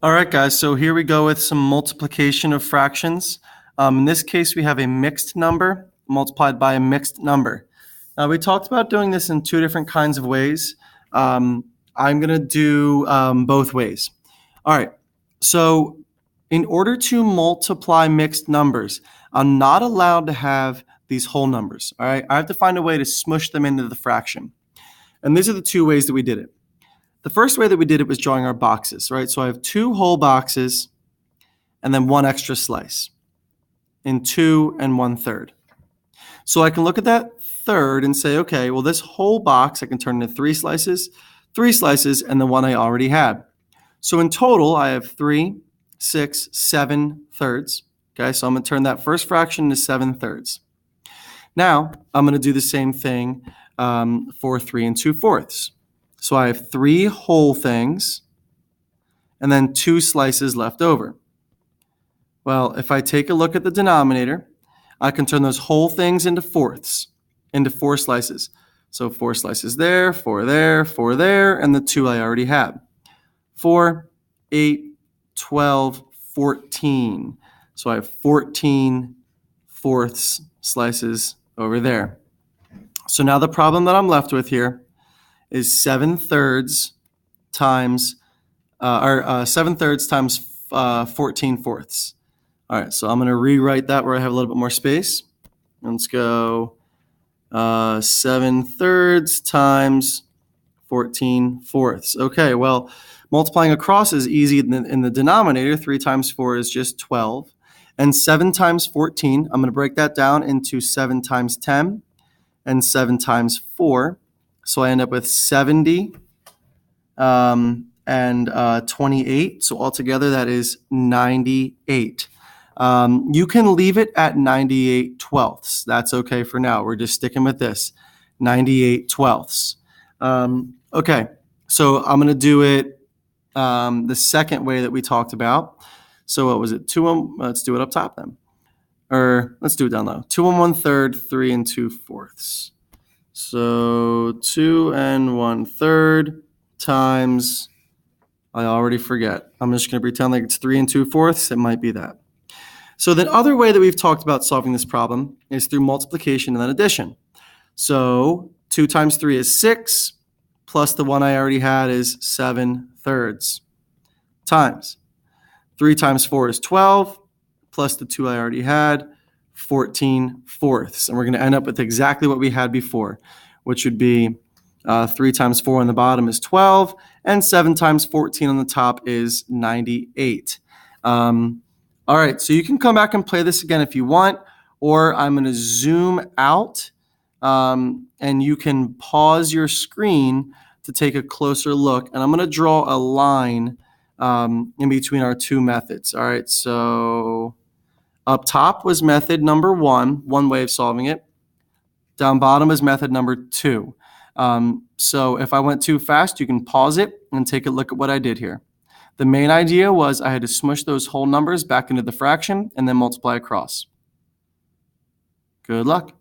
All right, guys, so here we go with some multiplication of fractions. In this case, we have a mixed number multiplied by a mixed number. Now, we talked about doing this in two different kinds of ways. I'm going to do both ways. All right, so in order to multiply mixed numbers, I'm not allowed to have these whole numbers. All right, I have to find a way to smush them into the fraction. And these are the two ways that we did it. The first way that we did it was drawing our boxes, right? So I have two whole boxes and then one extra slice in 2 1/3. So I can look at that third and say, okay, well, this whole box I can turn into three slices, and the one I already had. So in total, I have 3, 6, 7 thirds. Okay, so I'm going to turn that first fraction into 7 thirds. Now, I'm going to do the same thing for 3 2/4. So I have 3 whole things and then 2 slices left over. Well, if I take a look at the denominator, I can turn those whole things into fourths, into 4 slices. So 4 slices there, 4 there, 4 there, and the 2 I already had. 4, 8, 12, 14. So I have 14 fourths slices over there. So now the problem that I'm left with here is 7 thirds times 14 fourths. All right, so I'm going to rewrite that where I have a little bit more space. Let's go 7 thirds times 14 fourths. Okay, well, multiplying across is easy in the denominator. 3 times 4 is just 12. And 7 times 14, I'm going to break that down into 7 times 10 and 7 times 4. So I end up with 70 and 28. So altogether, that is 98. You can leave it at 98 twelfths. That's okay for now. We're just sticking with this, 98 twelfths. Okay, so I'm going to do it the second way that we talked about. So what was it? Let's do it up top then. Or let's do it down low. 2 1/3, 3 2/4. So 2 1/3 times, I already forget. I'm just going to pretend like it's 3 2/4. It might be that. So the other way that we've talked about solving this problem is through multiplication and then addition. So 2 times 3 is 6, plus the one I already had is 7 thirds, times 3 times 4 is 12, plus the 2 I already had, 14 fourths. And we're going to end up with exactly what we had before, which would be 3 times 4 on the bottom is 12, and 7 times 14 on the top is 98. All right, so you can come back and play this again if you want, or I'm going to zoom out, and you can pause your screen to take a closer look. And I'm going to draw a line in between our two methods. All right, so up top was method number one way of solving it. Down bottom is method number 2. So if I went too fast, you can pause it and take a look at what I did here. The main idea was I had to smush those whole numbers back into the fraction and then multiply across. Good luck.